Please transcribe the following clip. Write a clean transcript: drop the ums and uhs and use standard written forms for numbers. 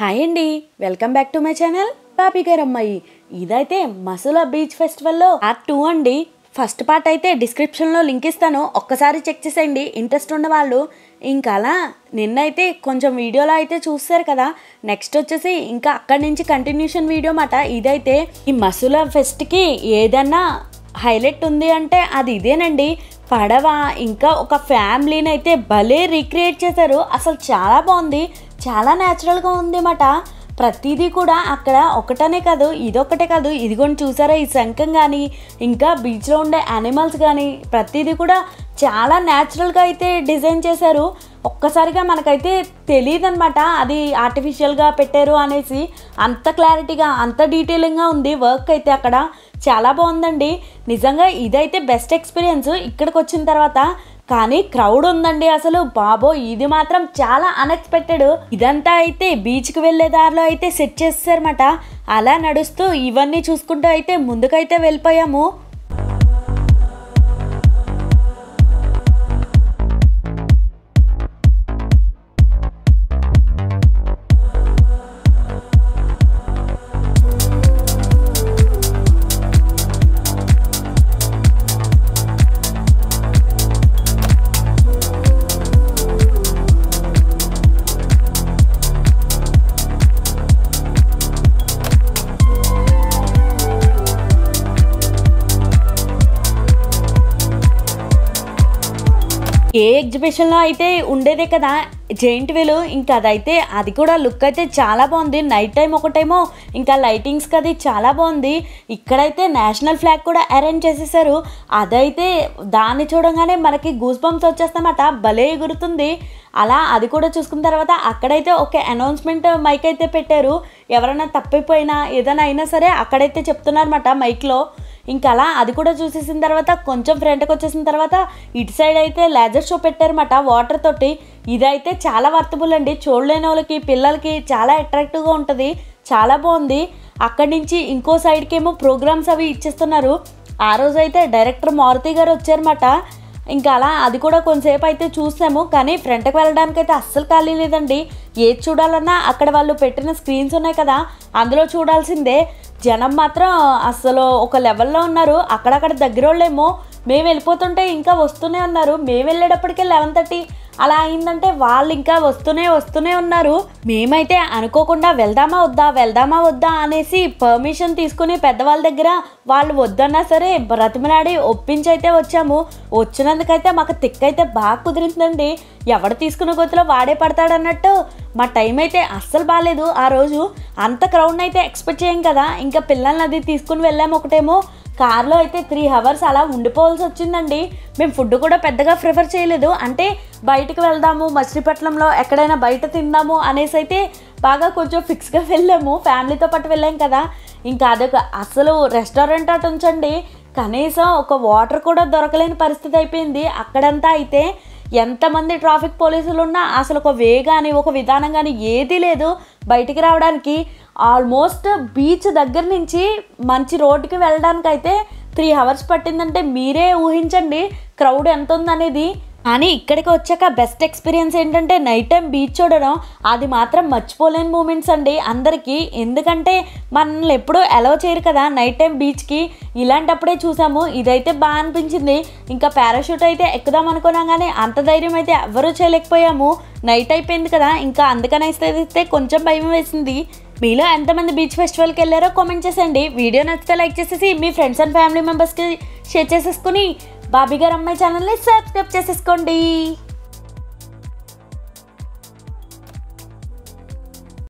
Hi అండి, welcome back to my channel Bobby గారు అమ్మాయి. ఇదైతే మసులా బీచ్ ఫెస్టివల్లో పార్ట్ 2 అండి. ఫస్ట్ పార్ట్ అయితే డిస్క్రిప్షన్లో లింక్ ఇస్తాను, ఒక్కసారి చెక్ చేసేయండి ఇంట్రెస్ట్ ఉన్న వాళ్ళు. ఇంకా అలా నిన్నైతే కొంచెం వీడియోలో అయితే చూస్తారు కదా, నెక్స్ట్ వచ్చేసి ఇంకా అక్కడి నుంచి కంటిన్యూషన్ వీడియో మాట. ఇదైతే ఈ మసులా ఫెస్ట్కి ఏదన్నా హైలైట్ ఉంది అంటే అది ఇదేనండి. పడవ ఇంకా ఒక ఫ్యామిలీని అయితే భలే రీక్రియేట్ చేశారు. అసలు చాలా బాగుంది, చాలా న్యాచురల్గా ఉంది అన్నమాట. ప్రతిదీ కూడా అక్కడ ఒకటనే కాదు, ఇదొక్కటే కాదు, ఇదిగోండి చూసారా ఈ శంఖం కానీ ఇంకా బీచ్లో ఉండే యానిమల్స్ కానీ ప్రతిదీ కూడా చాలా న్యాచురల్గా అయితే డిజైన్ చేశారు. ఒక్కసారిగా మనకైతే తెలియదు అనమాట అది ఆర్టిఫిషియల్గా పెట్టారు అనేసి. అంత క్లారిటీగా అంత డీటెయిలింగ్గా ఉంది వర్క్ అయితే అక్కడ. చాలా బాగుందండి నిజంగా. ఇదైతే బెస్ట్ ఎక్స్పీరియన్స్ ఇక్కడికి వచ్చిన తర్వాత. కానీ క్రౌడ్ ఉందండి అసలు, బాబో ఇది మాత్రం చాలా అన్ఎక్స్పెక్టెడ్. ఇదంతా అయితే బీచ్కి వెళ్ళే దారిలో అయితే సెట్ చేస్తారన్నమాట. అలా నడుస్తూ ఇవన్నీ చూసుకుంటూ అయితే ముందుకైతే వెళ్ళిపోయాము. ఏ ఎగ్జిబిషన్లో అయితే ఉండేదే కదా జెయింట్ వీల్, ఇంకా అదైతే అది కూడా లుక్ అయితే చాలా బాగుంది. నైట్ టైం ఒకటేమో ఇంకా లైటింగ్స్కి అది చాలా బాగుంది. ఇక్కడైతే నేషనల్ ఫ్లాగ్ కూడా అరేంజ్ చేసేసారు. అదైతే దాన్ని చూడగానే మనకి గూస్ బంప్స్ వచ్చేస్తామట, భలే ఎగురుతుంది. అలా అది కూడా చూసుకున్న తర్వాత అక్కడైతే ఒక అనౌన్స్మెంట్ మైక్ అయితే పెట్టారు. ఎవరైనా తప్పిపోయినా ఏదైనా అయినా సరే అక్కడైతే చెప్తున్నారన్నమాట మైక్లో. ఇంకా అలా అది కూడా చూసేసిన తర్వాత కొంచెం ఫ్రంట్కి వచ్చేసిన తర్వాత ఇటు సైడ్ అయితే లేజర్ షో పెట్టారన్నమాట వాటర్ తోటి. ఇదైతే చాలా వర్తబుల్ అండి, చూడలేని వాళ్ళకి పిల్లలకి చాలా అట్రాక్టివ్గా ఉంటుంది, చాలా బాగుంది. అక్కడి నుంచి ఇంకో సైడ్కి ఏమో ప్రోగ్రామ్స్ అవి ఇచ్చేస్తున్నారు. ఆ రోజు అయితే డైరెక్టర్ మారుతి గారు వచ్చారన్నమాట. ఇంకా అలా అది కూడా కొంతసేపు అయితే చూసాము. కానీ ఫ్రంట్కి వెళ్ళడానికి అయితే అస్సలు ఖాళీ లేదండి. ఏది చూడాలన్నా అక్కడ వాళ్ళు పెట్టిన స్క్రీన్స్ ఉన్నాయి కదా, అందులో చూడాల్సిందే. జనం మాత్రం అసలు ఒక లెవెల్లో ఉన్నారు. అక్కడక్కడ దగ్గర వాళ్ళేమో మేము వెళ్ళిపోతుంటే ఇంకా వస్తూనే ఉన్నారు. మేము వెళ్ళేటప్పటికే 11:30 అలా అయిందంటే వాళ్ళు ఇంకా వస్తూనే ఉన్నారు. మేమైతే అనుకోకుండా వెళ్దామా వద్దా అనేసి పర్మిషన్ తీసుకుని పెద్దవాళ్ళ దగ్గర వాళ్ళు వద్దన్నా సరే బ్రతిమలాడి ఒప్పించి అయితే వచ్చాము. వచ్చినందుకైతే మాకు తిక్కైతే బాగా కుదిరిందండి. ఎవడు తీసుకున్న గొత్తులో వాడే పడతాడన్నట్టు మా టైం అయితే అస్సలు బాగాలేదు ఆ రోజు. అంత క్రౌడ్ అయితే ఎక్స్పెక్ట్ చేయం కదా. ఇంకా పిల్లల్ని అది తీసుకుని వెళ్ళాము. ఒకటేమో కార్లో అయితే 3 hours అలా ఉండిపోవాల్సి వచ్చిందండి. మేము ఫుడ్ కూడా పెద్దగా ప్రిఫర్ చేయలేదు. అంటే బయటకు వెళ్దాము, మచిలీపట్నంలో ఎక్కడైనా బయట తిందాము అనేసి అయితే బాగా కొంచెం ఫిక్స్గా వెళ్ళాము. ఫ్యామిలీతో పాటు వెళ్ళాం కదా. ఇంకా అదొక అసలు రెస్టారెంట్ అటు ఉంచండి, కనీసం ఒక వాటర్ కూడా దొరకలేని పరిస్థితి అయిపోయింది అక్కడంతా. అయితే ఎంతమంది ట్రాఫిక్ పోలీసులు ఉన్నా అసలు ఒక వే కానీ ఒక విధానం కానీ ఏదీ లేదు బయటికి రావడానికి. ఆల్మోస్ట్ బీచ్ దగ్గర నుంచి మంచి రోడ్డుకి వెళ్ళడానికి అయితే 3 hours పట్టిందంటే మీరే ఊహించండి క్రౌడ్ ఎంత ఉందనేది. కానీ ఇక్కడికి వచ్చాక బెస్ట్ ఎక్స్పీరియన్స్ ఏంటంటే నైట్ టైం బీచ్ చూడడం. అది మాత్రం మర్చిపోలేని మూమెంట్స్ అండి అందరికీ. ఎందుకంటే మనల్ని ఎప్పుడూ అలౌ చేయరు కదా నైట్ టైం బీచ్కి, ఇలాంటప్పుడే చూసాము. ఇదైతే బాగా అనిపించింది. ఇంకా పారాషూట్ అయితే ఎక్కుదాం అనుకున్నాం కానీ అంత ధైర్యం అయితే ఎవరూ చేయలేకపోయాము. నైట్ అయిపోయింది కదా, ఇంకా అందుకనైతే కొంచెం భయం వేసింది. మీలో ఎంతమంది బీచ్ ఫెస్టివల్కి వెళ్ళారో కామెంట్ చేసేయండి. వీడియో నచ్చితే లైక్ చేసేసి మీ ఫ్రెండ్స్ అండ్ ఫ్యామిలీ మెంబర్స్కి షేర్ చేసేసుకుని బాబీ గారు అమ్మాయి ఛానల్ని సబ్స్క్రైబ్ చేసేసుకోండి.